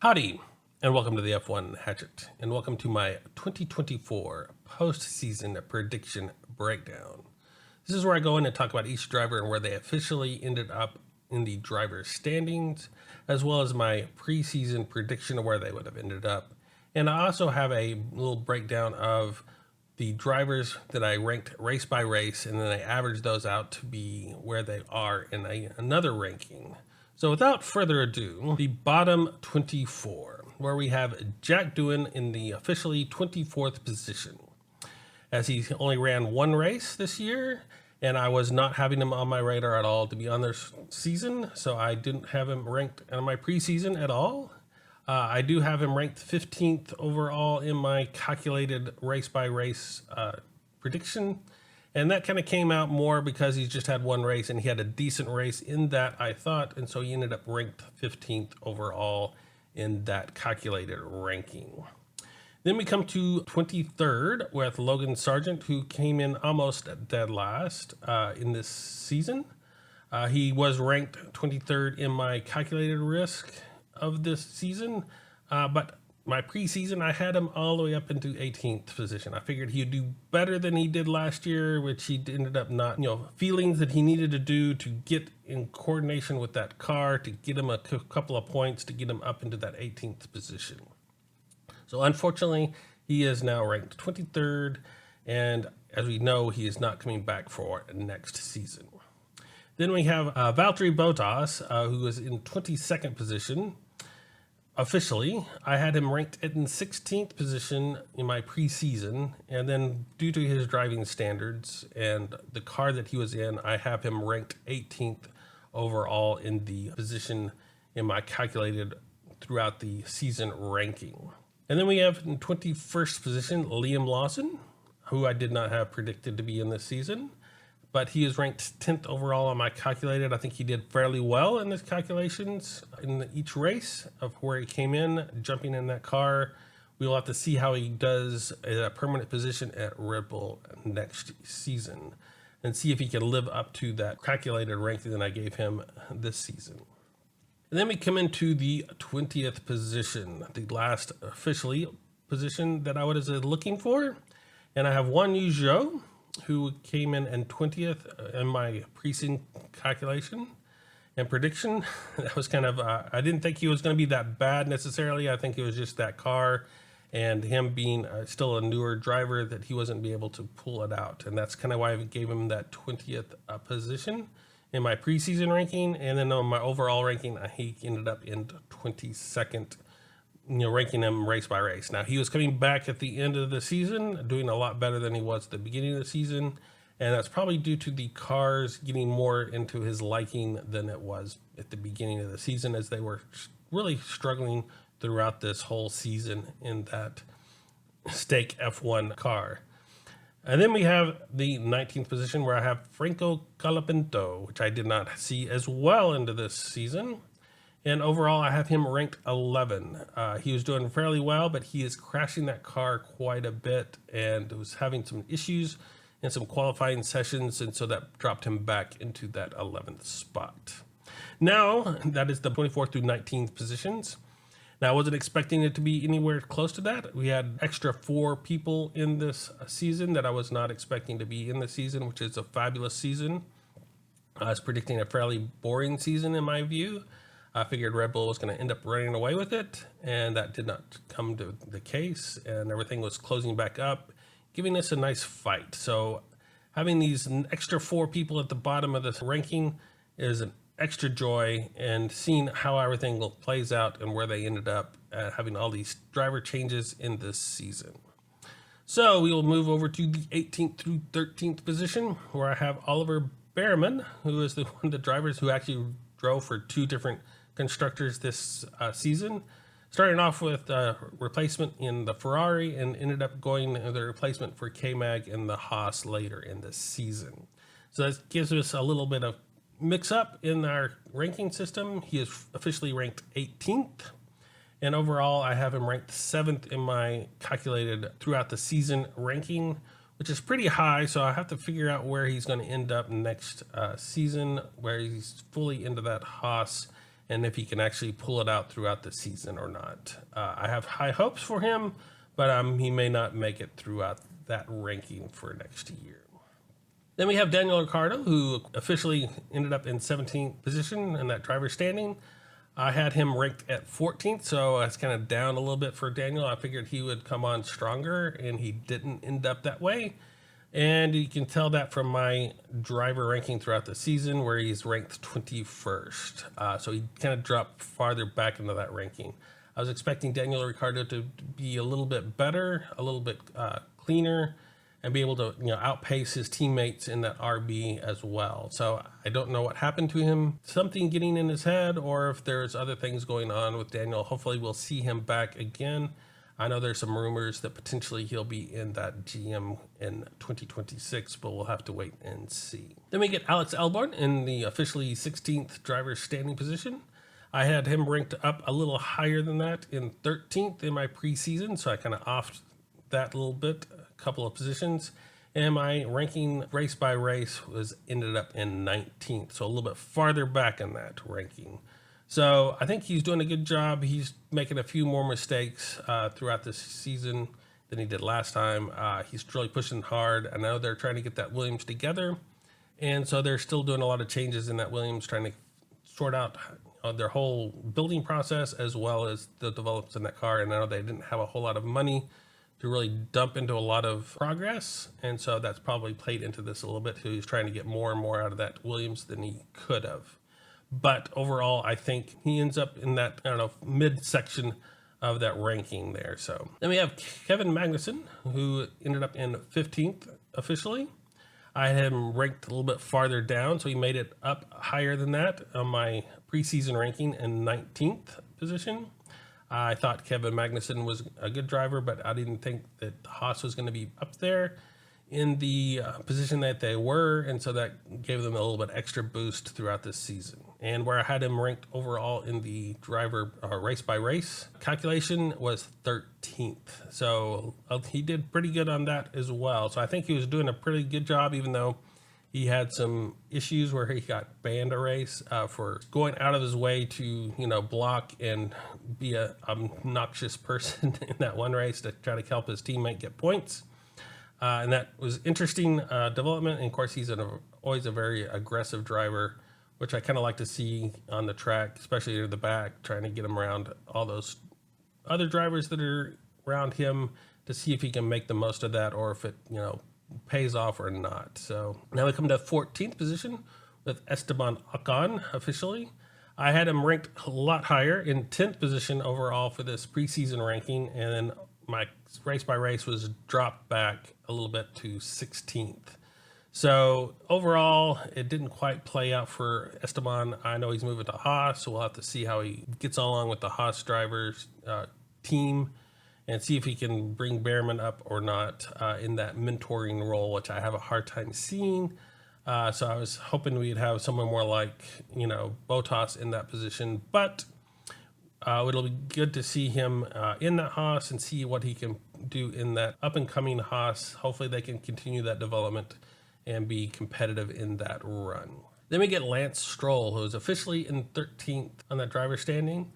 Howdy, and welcome to the F1 Hatchet, and welcome to my 2024 Postseason Prediction Breakdown. This is where I go in and talk about each driver and where they officially ended up in the driver standings, as well as my preseason prediction of where they would have ended up. And I also have a little breakdown of the drivers that I ranked race by race, and then I averaged those out to be where they are in another ranking. So without further ado, the bottom 24, where we have Jack Doohan in the officially 24th position, as he only ran one race this year, and I was not having him on my radar at all to be on this season, so I didn't have him ranked in my preseason at all. I do have him ranked 15th overall in my calculated race-by-race prediction. And that kind of came out more because he's just had one race and he had a decent race in that, I thought. And so he ended up ranked 15th overall in that calculated ranking. Then we come to 23rd with Logan Sargent, who came in almost dead last in this season. He was ranked 23rd in my calculated risk of this season, but my preseason, I had him all the way up into 18th position. I figured he'd do better than he did last year, which he ended up not, feelings that he needed to do to get in coordination with that car, to get him a couple of points, to get him up into that 18th position. So unfortunately, he is now ranked 23rd, and as we know, he is not coming back for next season. Then we have Valtteri Bottas, who is in 22nd position. Officially, I had him ranked in 16th position in my preseason, and then due to his driving standards and the car that he was in, I have him ranked 18th overall in the position in my calculated throughout the season ranking. And then we have in 21st position, Liam Lawson, who I did not have predicted to be in this season, but he is ranked 10th overall on my calculated. I think he did fairly well in his calculations in each race of where he came in, jumping in that car. We will have to see how he does at a permanent position at Red Bull next season and see if he can live up to that calculated ranking that I gave him this season. And then we come into the 20th position, the last officially position that I was looking for. And I have Juan Yu Zhou, who came in 20th in my preseason calculation and prediction. That was kind of, I didn't think he was going to be that bad necessarily. I think it was just that car and him being still a newer driver that he wasn't be able to pull it out. And that's kind of why I gave him that 20th position in my preseason ranking. And then on my overall ranking, he ended up in 22nd, ranking him race by race. Now, he was coming back at the end of the season, doing a lot better than he was at the beginning of the season, and that's probably due to the cars getting more into his liking than it was at the beginning of the season, as they were really struggling throughout this whole season in that stake F1 car. And then we have the 19th position, where I have Franco Colapinto, which I did not see as well into this season. And overall, I have him ranked 11. He was doing fairly well, but he is crashing that car quite a bit and was having some issues in some qualifying sessions, and so that dropped him back into that 11th spot. Now, that is the 24th through 19th positions. Now, I wasn't expecting it to be anywhere close to that. We had extra 4 people in this season that I was not expecting to be in the season, which is a fabulous season. I was predicting a fairly boring season in my view. I figured Red Bull was going to end up running away with it, and that did not come to the case, and everything was closing back up, giving us a nice fight. So having these extra 4 people at the bottom of this ranking is an extra joy, and seeing how everything plays out and where they ended up having all these driver changes in this season. So we will move over to the 18th through 13th position, where I have Oliver Behrman, who is one of the drivers who actually drove for 2 different constructors this season, starting off with a replacement in the Ferrari and ended up going the replacement for K-Mag in the Haas later in the season. So that gives us a little bit of mix up in our ranking system. He is officially ranked 18th, and overall I have him ranked 7th in my calculated throughout the season ranking, which is pretty high. So I have to figure out where he's going to end up next season, where he's fully into that Haas and if he can actually pull it out throughout the season or not. I have high hopes for him, but he may not make it throughout that ranking for next year. Then we have Daniel Ricciardo, who officially ended up in 17th position in that driver standing. I had him ranked at 14th, so that's kind of down a little bit for Daniel. I figured he would come on stronger, and he didn't end up that way. And you can tell that from my driver ranking throughout the season, where he's ranked 21st. So he kind of dropped farther back into that ranking. I was expecting Daniel Ricciardo to be a little bit better, a little bit cleaner, and be able to outpace his teammates in that RB as well. So I don't know what happened to him, something getting in his head, or if there's other things going on with Daniel. Hopefully we'll see him back again. I know there's some rumors that potentially he'll be in that GM in 2026, but we'll have to wait and see. Then we get Alex Albon in the officially 16th driver standing position. I had him ranked up a little higher than that in 13th in my preseason, so I kind of offed that a little bit, a couple of positions. And my ranking race by race ended up in 19th, so a little bit farther back in that ranking. So I think he's doing a good job. He's making a few more mistakes throughout this season than he did last time. He's really pushing hard. I know they're trying to get that Williams together, and so they're still doing a lot of changes in that Williams, trying to sort out their whole building process as well as the developments in that car. And I know they didn't have a whole lot of money to really dump into a lot of progress, and so that's probably played into this a little bit. He's trying to get more and more out of that Williams than he could have. But overall, I think he ends up in that, mid-section of that ranking there. So then we have Kevin Magnussen, who ended up in 15th officially. I had him ranked a little bit farther down, so he made it up higher than that on my preseason ranking in 19th position. I thought Kevin Magnussen was a good driver, but I didn't think that Haas was going to be up there in the position that they were, and so that gave them a little bit extra boost throughout this season. And where I had him ranked overall in the driver race by race calculation was 13th. So he did pretty good on that as well. So I think he was doing a pretty good job, even though he had some issues where he got banned a race for going out of his way to, block and be a obnoxious person in that one race to try to help his teammate get points. And that was interesting development. And of course, he's always a very aggressive driver, which I kind of like to see on the track, especially near the back, trying to get him around all those other drivers that are around him to see if he can make the most of that, or if it, pays off or not. So now we come to 14th position with Esteban Ocon officially. I had him ranked a lot higher in 10th position overall for this preseason ranking, and then my race by race was dropped back a little bit to 16th. So overall, it didn't quite play out for Esteban. I know he's moving to Haas, so we'll have to see how he gets along with the Haas drivers team and see if he can bring Behrman up or not in that mentoring role, which I have a hard time seeing. So I was hoping we'd have someone more like, Bottas in that position, but it'll be good to see him in that Haas and see what he can do in that up-and-coming Haas. Hopefully they can continue that development and be competitive in that run. Then we get Lance Stroll, who is officially in 13th on that driver standing,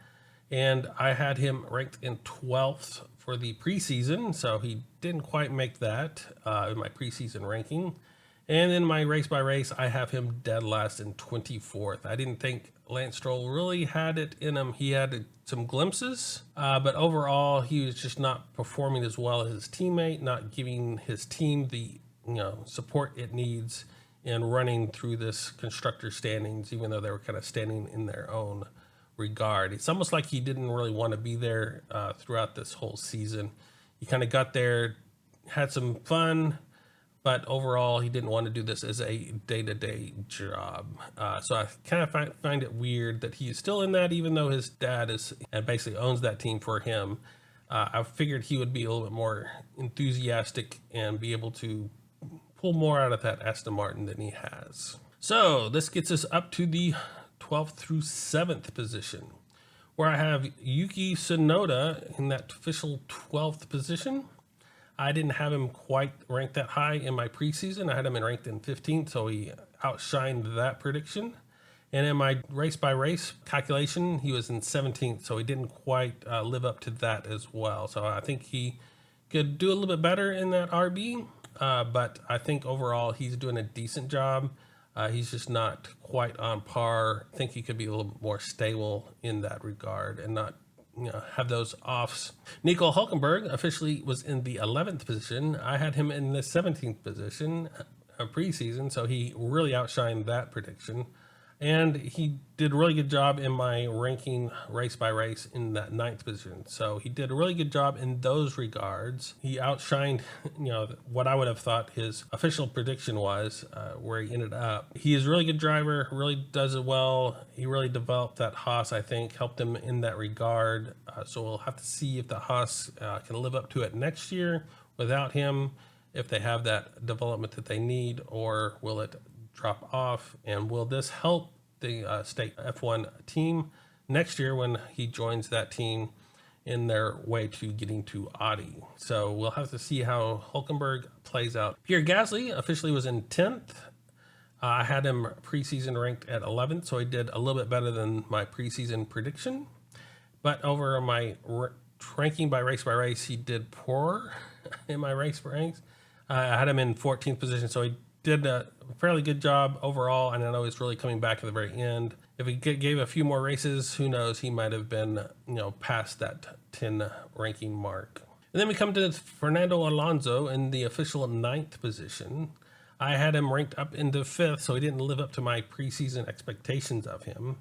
and I had him ranked in 12th for the preseason, so he didn't quite make that in my preseason ranking. And then my race by race, I have him dead last in 24th. I didn't think Lance Stroll really had it in him. He had some glimpses, but overall, he was just not performing as well as his teammate, not giving his team the support it needs in running through this constructor standings, even though they were kind of standing in their own regard. It's almost like he didn't really want to be there throughout this whole season. He kind of got there, had some fun, but overall, he didn't want to do this as a day-to-day job. So I kind of find it weird that he's still in that, even though his dad is and basically owns that team for him. I figured he would be a little bit more enthusiastic and be able to pull more out of that Aston Martin than he has. So this gets us up to the 12th through 7th position, where I have Yuki Tsunoda in that official 12th position. I didn't have him quite ranked that high in my preseason. I had him ranked in 15th, so he outshined that prediction. And in my race by race calculation, he was in 17th, so he didn't quite live up to that as well. So I think he could do a little bit better in that RB, but I think overall he's doing a decent job. He's just not quite on par. I think he could be a little bit more stable in that regard and not have those offs. Nico Hulkenberg officially was in the 11th position. I had him in the 17th position preseason, so he really outshined that prediction. And he did a really good job in my ranking race by race in that 9th position. So he did a really good job in those regards. He outshined, what I would have thought his official prediction was, where he ended up. He is a really good driver, really does it well. He really developed that Haas, I think, helped him in that regard. So we'll have to see if the Haas can live up to it next year without him, if they have that development that they need, or will it drop off, and will this help the state F1 team next year when he joins that team in their way to getting to Audi? So we'll have to see how Hulkenberg plays out. Pierre Gasly officially was in 10th. I had him preseason ranked at 11th, so he did a little bit better than my preseason prediction. But over my ranking by race, he did poor in my race ranks. I had him in 14th position, so he did a fairly good job overall, and I know he's really coming back at the very end. If he gave a few more races, who knows, he might have been, past that 10 ranking mark. And then we come to Fernando Alonso in the official 9th position. I had him ranked up into 5th, so he didn't live up to my preseason expectations of him.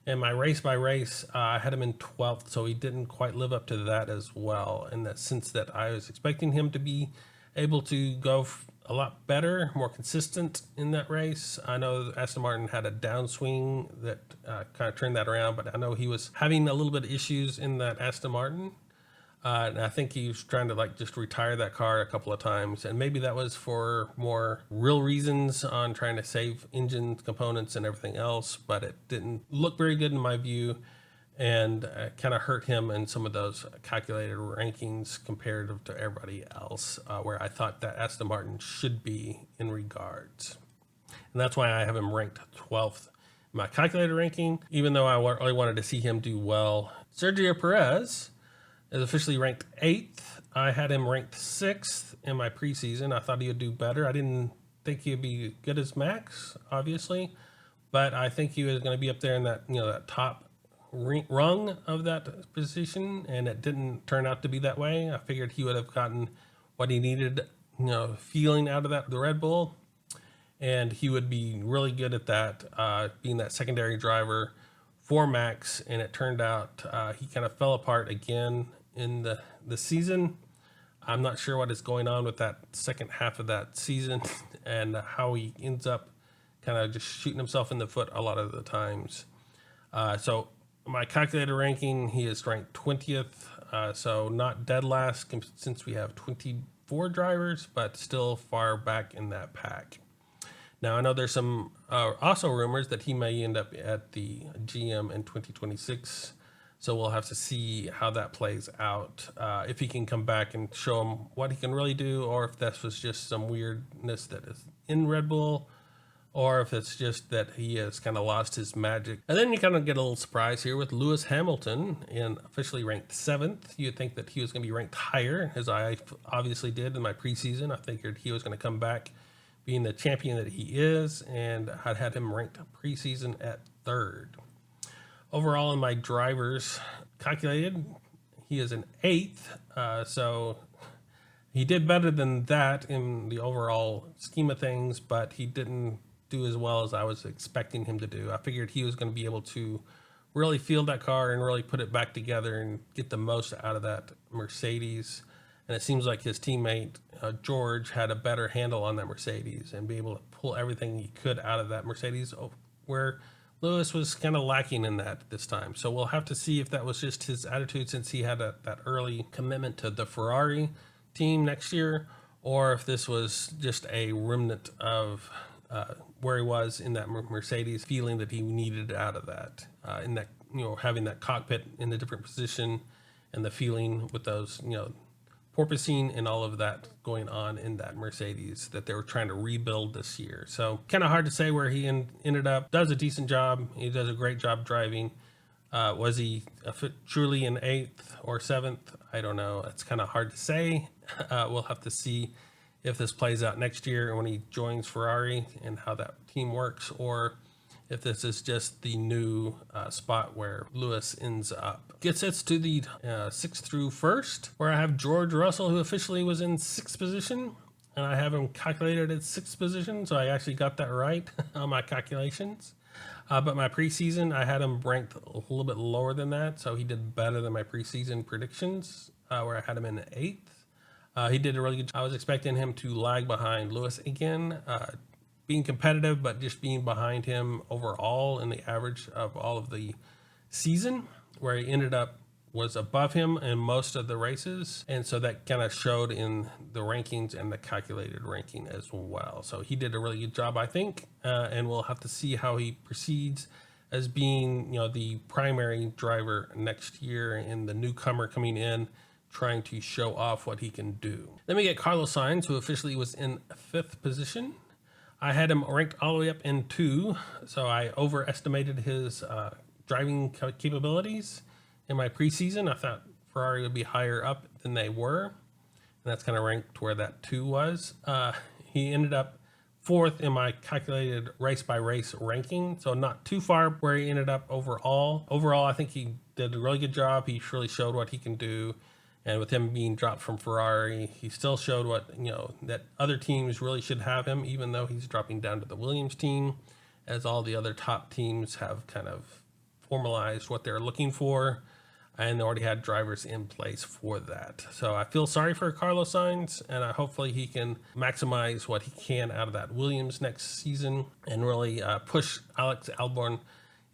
And my race by race, I had him in 12th, so he didn't quite live up to that as well, in the sense that I was expecting him to be able to go a lot better, more consistent in that race. I know Aston Martin had a downswing that kind of turned that around, but I know he was having a little bit of issues in that Aston Martin. And I think he was trying to just retire that car a couple of times. And maybe that was for more real reasons on trying to save engine components and everything else, but it didn't look very good in my view, and kind of hurt him in some of those calculated rankings comparative to everybody else, where I thought that Aston Martin should be in regards. And that's why I have him ranked 12th in my calculated ranking, even though I really wanted to see him do well. Sergio Perez is officially ranked 8th. I had him ranked 6th in my preseason. I thought he would do better. I didn't think he'd be good as Max, obviously, but I think he was going to be up there in that, that top rung of that position, and it didn't turn out to be that way. I figured he would have gotten what he needed, feeling out of the Red Bull, and he would be really good at that, being that secondary driver for Max. And it turned out he kind of fell apart again in the season. I'm not sure what is going on with that second half of that season and how he ends up kind of just shooting himself in the foot a lot of the times. So my calculated ranking, he is ranked 20th, so not dead last since we have 24 drivers, but still far back in that pack. Now, I know there's some also rumors that he may end up at the GM in 2026, so we'll have to see how that plays out, if he can come back and show him what he can really do, or if that was just some weirdness that is in Red Bull, or if it's just that he has kind of lost his magic. And then you kind of get a little surprise here with Lewis Hamilton, and officially ranked 7th. You'd think that he was going to be ranked higher, as I obviously did in my preseason. I figured he was going to come back being the champion that he is, and I had him ranked preseason at 3rd. Overall, in my drivers calculated, he is an 8th, so he did better than that in the overall scheme of things, but he didn't do as well as I was expecting him to do. I figured he was going to be able to really feel that car and really put it back together and get the most out of that Mercedes. And it seems like his teammate, George, had a better handle on that Mercedes and be able to pull everything he could out of that Mercedes, where Lewis was kind of lacking in that this time. So we'll have to see if that was just his attitude since he had that early commitment to the Ferrari team next year, or if this was just a remnant of where he was in that Mercedes, feeling that he needed out of that, in that, having that cockpit in a different position and the feeling with those, porpoising and all of that going on in that Mercedes that they were trying to rebuild this year. So kind of hard to say where he ended up. Does a decent job. He does a great job driving. Was he truly in 8th or 7th? I don't know. It's kind of hard to say. We'll have to see if this plays out next year when he joins Ferrari and how that team works, or if this is just the new spot where Lewis ends up. Gets us to the 6th through 1st, where I have George Russell, who officially was in 6th position, and I have him calculated at 6th position, so I actually got that right on my calculations. But my preseason, I had him ranked a little bit lower than that, so he did better than my preseason predictions, where I had him in 8th. He did a really good job. I was expecting him to lag behind Lewis again, being competitive, but just being behind him overall in the average of all of the season, where he ended up was above him in most of the races. And so that kind of showed in the rankings and the calculated ranking as well. So he did a really good job, I think, and we'll have to see how he proceeds as being, the primary driver next year and the newcomer coming in, trying to show off what he can do. Then we get Carlos Sainz, who officially was in 5th position. I had him ranked all the way up in 2, so I overestimated his driving capabilities. In my preseason, I thought Ferrari would be higher up than they were, and that's kind of ranked where that 2 was. He ended up 4th in my calculated race-by-race ranking, so not too far where he ended up overall. Overall, I think he did a really good job. He really showed what he can do. And with him being dropped from Ferrari, he still showed what, that other teams really should have him, even though he's dropping down to the Williams team, as all the other top teams have kind of formalized what they're looking for, and they already had drivers in place for that. So I feel sorry for Carlos Sainz, and hopefully he can maximize what he can out of that Williams next season and really push Alex Albon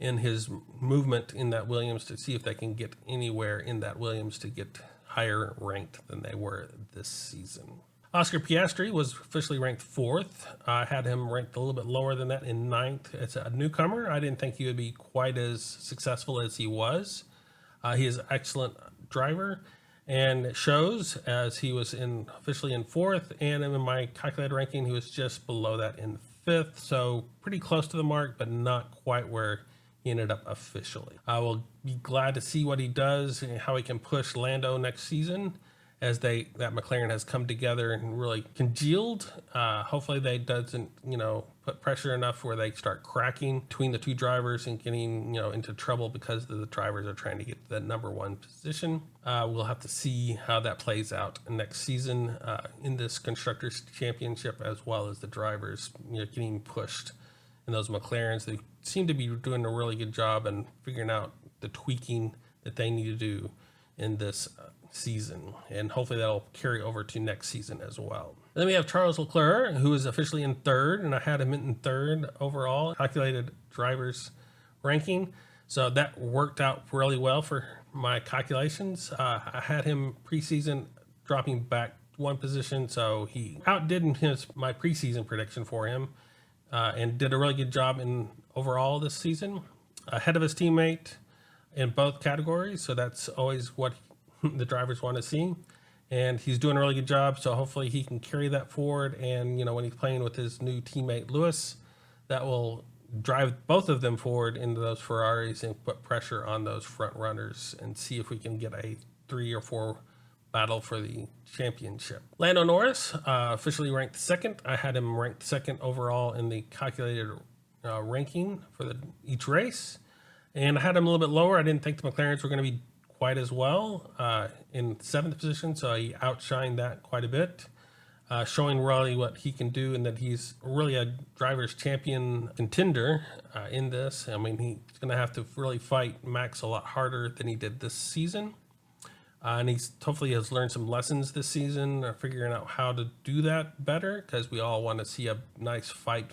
in his movement in that Williams to see if they can get anywhere in that Williams to get higher ranked than they were this season. Oscar Piastri was officially ranked 4th. I had him ranked a little bit lower than that in 9th. It's a newcomer. I didn't think he would be quite as successful as he was. He is an excellent driver, and it shows, as he was officially in 4th, and in my calculated ranking, he was just below that in 5th. So pretty close to the mark, but not quite where he ended up officially. I will be glad to see what he does and how he can push Lando next season, as that McLaren has come together and really congealed. Hopefully they doesn't, put pressure enough where they start cracking between the two drivers and getting, into trouble because the drivers are trying to get the number 1 position. We'll have to see how that plays out next season in this Constructors Championship, as well as the drivers, getting pushed in those McLarens. They seem to be doing a really good job and figuring out the tweaking that they need to do in this season, and hopefully that'll carry over to next season as well. Then we have Charles Leclerc, who is officially in 3rd, and I had him in 3rd overall, calculated drivers ranking. So that worked out really well for my calculations. I had him preseason dropping back 1 position, so he outdid my preseason prediction for him, and did a really good job in overall this season, ahead of his teammate in both categories. So that's always what the drivers want to see, and he's doing a really good job. So hopefully he can carry that forward, and when he's playing with his new teammate Lewis, that will drive both of them forward into those Ferraris and put pressure on those front runners, and see if we can get a 3 or 4 battle for the championship. Lando Norris officially ranked 2nd. I had him ranked 2nd overall in the calculated ranking for each race, and I had him a little bit lower. I didn't think the McLarens were going to be quite as well in 7th position, so he outshined that quite a bit, showing really what he can do, and that he's really a driver's champion contender in this. I mean, he's going to have to really fight Max a lot harder than he did this season, and he's hopefully has learned some lessons this season, figuring out how to do that better, because we all want to see a nice fight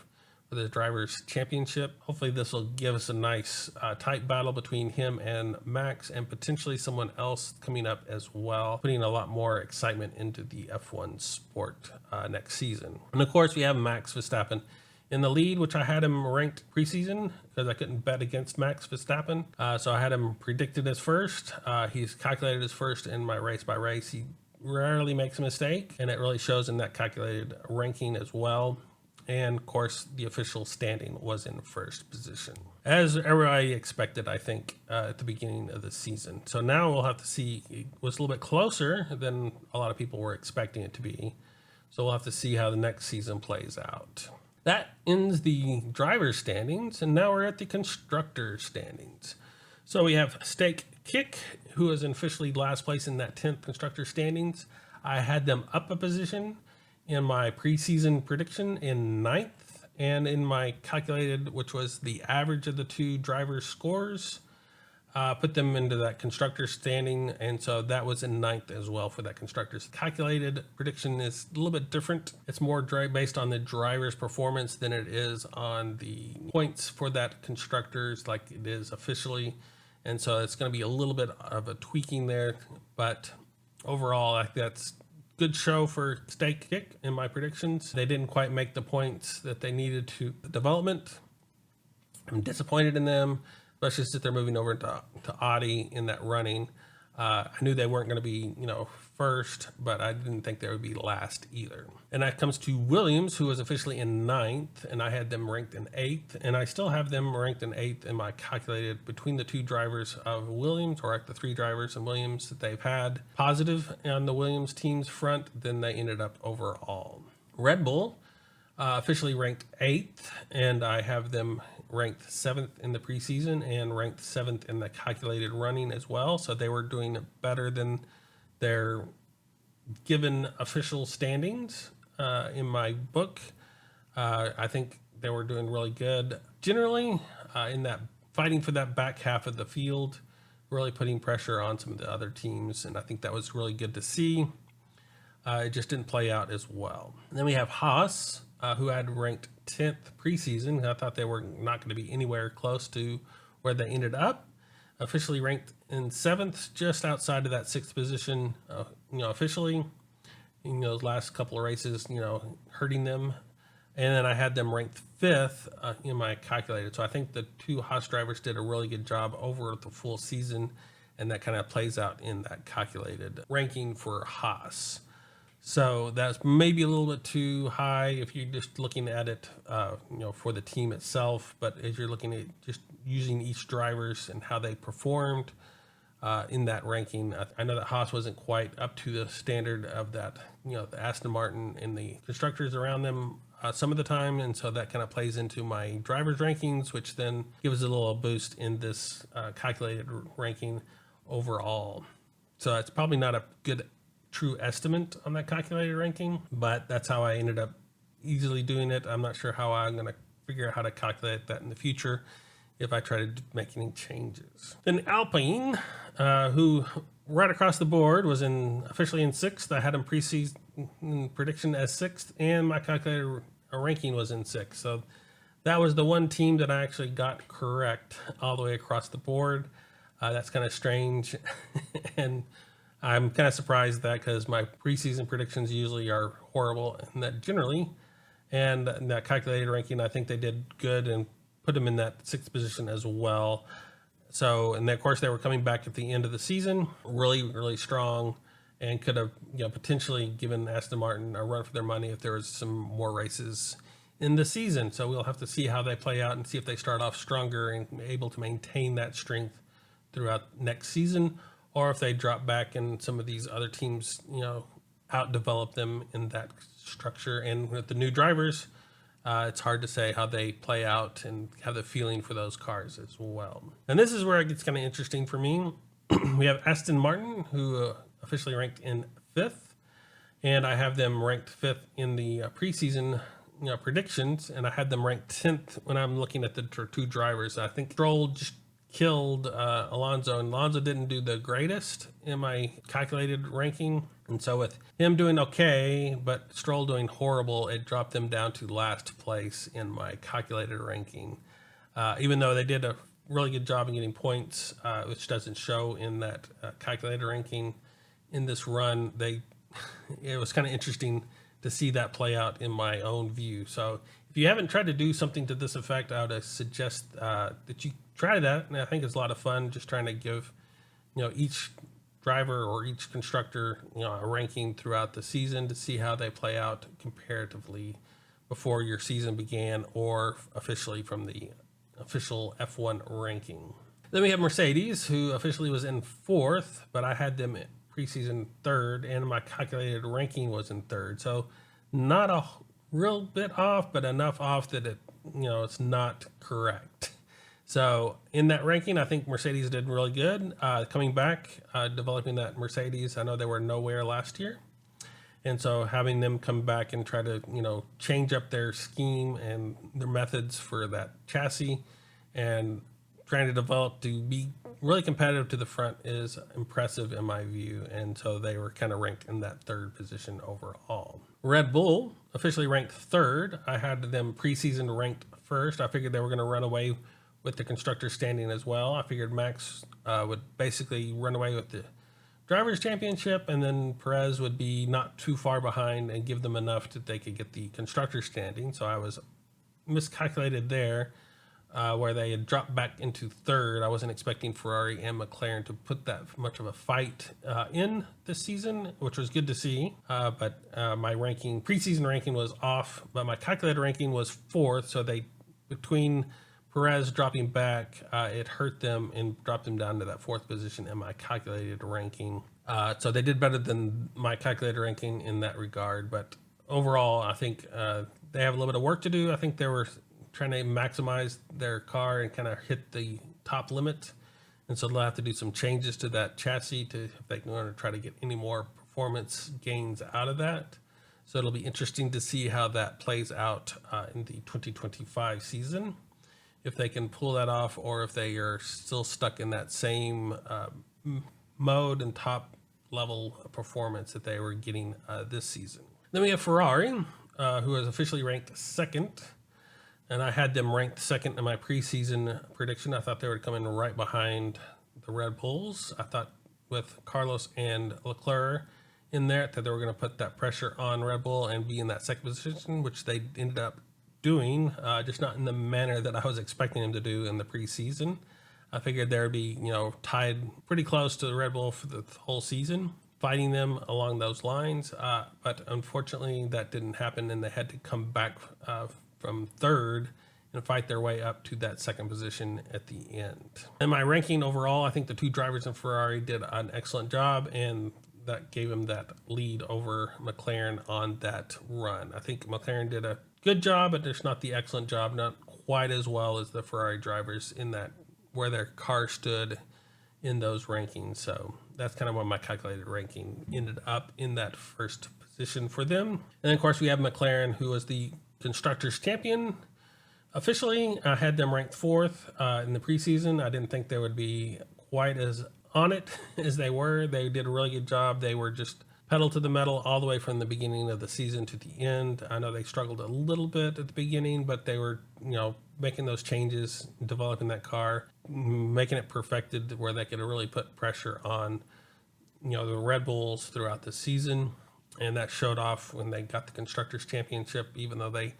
for the drivers' championship. Hopefully this will give us a nice tight battle between him and Max, and potentially someone else coming up as well, putting a lot more excitement into the F1 sport next season. And of course we have Max Verstappen in the lead, which I had him ranked preseason because I couldn't bet against Max Verstappen. So I had him predicted as 1st. He's calculated as 1st in my race by race. He rarely makes a mistake, and it really shows in that calculated ranking as well. And of course, the official standing was in first position, as everybody expected, I think, at the beginning of the season. So now we'll have to see. It was a little bit closer than a lot of people were expecting it to be. So we'll have to see how the next season plays out. That ends the driver's standings, and now we're at the constructor standings. So we have Steak Kick, who is officially last place in that 10th constructor standings. I had them up a position in my preseason prediction in 9th, and in my calculated, which was the average of the two drivers' scores, put them into that constructor standing, and so that was in 9th as well for that constructor's. Calculated prediction is a little bit different. It's more based on the driver's performance than it is on the points for that constructors like it is officially, and so it's going to be a little bit of a tweaking there, but overall, I think that's good show for Steak Kick in my predictions. They didn't quite make the points that they needed to the development. I'm disappointed in them, especially since they're moving over to Audi in that running. I knew they weren't going to be, first, but I didn't think they would be last either. And that comes to Williams, who was officially in 9th, and I had them ranked in 8th, and I still have them ranked in 8th in my calculated between the two drivers of Williams, or the three drivers in Williams that they've had positive on the Williams team's front than they ended up overall. Red Bull officially ranked 8th, and I have them ranked 7th in the preseason and ranked 7th in the calculated running as well. So they were doing better than their given official standings in my book. I think they were doing really good generally in that fighting for that back half of the field, really putting pressure on some of the other teams. And I think that was really good to see. It just didn't play out as well. And then we have Haas, who had ranked 10th preseason. I thought they were not going to be anywhere close to where they ended up. Officially ranked in 7th, just outside of that 6th position, officially. Those last couple of races, hurting them. And then I had them ranked 5th in my calculated. So I think the two Haas drivers did a really good job over the full season, and that kind of plays out in that calculated ranking for Haas. So that's maybe a little bit too high if you're just looking at it, for the team itself. But as you're looking at just using each drivers and how they performed in that ranking, I know that Haas wasn't quite up to the standard of that, the Aston Martin and the constructors around them some of the time. And so that kind of plays into my drivers rankings, which then gives a little boost in this calculated ranking overall. So it's probably not a good true estimate on that calculated ranking, but that's how I ended up easily doing it. I'm not sure how I'm going to figure out how to calculate that in the future if I try to make any changes. Then Alpine, who right across the board was officially in 6th. I had him preseason prediction as 6th, and my calculated ranking was in 6th. So that was the one team that I actually got correct all the way across the board. That's kind of strange. And I'm kind of surprised at that because my preseason predictions usually are horrible, and that generally, and that calculated ranking, I think they did good and put them in that 6th position as well. So, and then of course they were coming back at the end of the season, really, really strong, and could have, potentially given Aston Martin a run for their money if there was some more races in the season. So we'll have to see how they play out and see if they start off stronger and able to maintain that strength throughout next season, or if they drop back and some of these other teams, outdevelop them in that structure. And with the new drivers, it's hard to say how they play out and have the feeling for those cars as well. And this is where it gets kind of interesting for me. We have Aston Martin, who officially ranked in 5th, and I have them ranked 5th in the preseason predictions, and I had them ranked 10th when I'm looking at the two drivers. I think Stroll just killed Alonso, and Alonso didn't do the greatest in my calculated ranking. And so with him doing okay, but Stroll doing horrible, it dropped them down to last place in my calculated ranking. Even though they did a really good job in getting points, which doesn't show in that calculated ranking in this run, it was kind of interesting to see that play out in my own view. So if you haven't tried to do something to this effect, I would suggest that you try that. And I think it's a lot of fun just trying to give, each driver or each constructor, a ranking throughout the season to see how they play out comparatively before your season began or officially from the official F1 ranking. Then we have Mercedes, who officially was in 4th, but I had them in preseason 3rd, and my calculated ranking was in 3rd. So not a real bit off, but enough off that it's not correct. So in that ranking, I think Mercedes did really good. Coming back, developing that Mercedes, I know they were nowhere last year. And so having them come back and try to, change up their scheme and their methods for that chassis and trying to develop to be really competitive to the front is impressive in my view. And so they were kind of ranked in that 3rd position overall. Red Bull officially ranked 3rd. I had them preseason ranked 1st. I figured they were going to run away with the constructor standing as well. I figured Max would basically run away with the Drivers' Championship, and then Perez would be not too far behind and give them enough that they could get the constructor standing. So I was miscalculated there, where they had dropped back into 3rd. I wasn't expecting Ferrari and McLaren to put that much of a fight in this season, which was good to see. But my preseason ranking was off, but my calculated ranking was 4th. So between Perez dropping back, it hurt them and dropped them down to that 4th position in my calculated ranking. So they did better than my calculated ranking in that regard. But overall, I think they have a little bit of work to do. I think they were trying to maximize their car and kind of hit the top limit. And so they'll have to do some changes to that chassis if they want to try to get any more performance gains out of that. So it'll be interesting to see how that plays out in the 2025 season, if they can pull that off or if they are still stuck in that same mode and top level performance that they were getting this season. Then we have Ferrari, who is officially ranked 2nd. And I had them ranked 2nd in my preseason prediction. I thought they would come in right behind the Red Bulls. I thought with Carlos and Leclerc in there that they were going to put that pressure on Red Bull and be in that 2nd position, which they ended up doing, just not in the manner that I was expecting them to do in the preseason. I figured they would be, tied pretty close to the Red Bull for the whole season, fighting them along those lines. But unfortunately, that didn't happen, and they had to come back from 3rd and fight their way up to that 2nd position at the end. In my ranking overall, I think the 2 drivers in Ferrari did an excellent job, and that gave him that lead over McLaren on that run. I think McLaren did a good job, but it's not the excellent job, not quite as well as the Ferrari drivers in that where their car stood in those rankings. So that's kind of what my calculated ranking ended up in that 1st position for them. And then of course we have McLaren, who was the Constructors Champion. Officially, I had them ranked 4th in the preseason. I didn't think they would be quite as on it as they were. They did a really good job. They were just pedal to the metal all the way from the beginning of the season to the end. I know they struggled a little bit at the beginning, but they were, making those changes, developing that car, making it perfected where they could really put pressure on, the Red Bulls throughout the season. And that showed off when they got the Constructors' Championship, even though there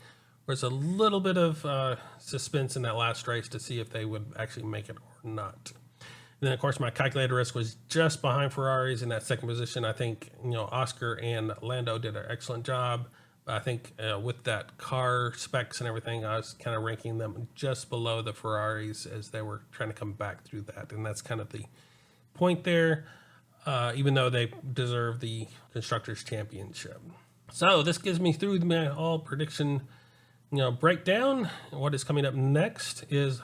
was a little bit of suspense in that last race to see if they would actually make it or not. And then, of course, my calculated risk was just behind Ferraris in that 2nd position. I think, Oscar and Lando did an excellent job. But I think with that car specs and everything, I was kind of ranking them just below the Ferraris as they were trying to come back through that. And that's kind of the point there, even though they deserve the Constructors' Championship. So this gives me through my all prediction breakdown. What is coming up next is,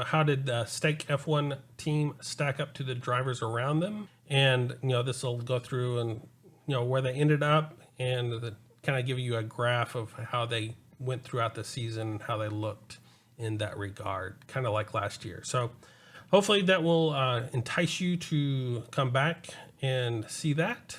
how did the Stake F1 team stack up to the drivers around them? And, this will go through and, where they ended up and kind of give you a graph of how they went throughout the season, how they looked in that regard, kind of like last year. So hopefully that will entice you to come back and see that.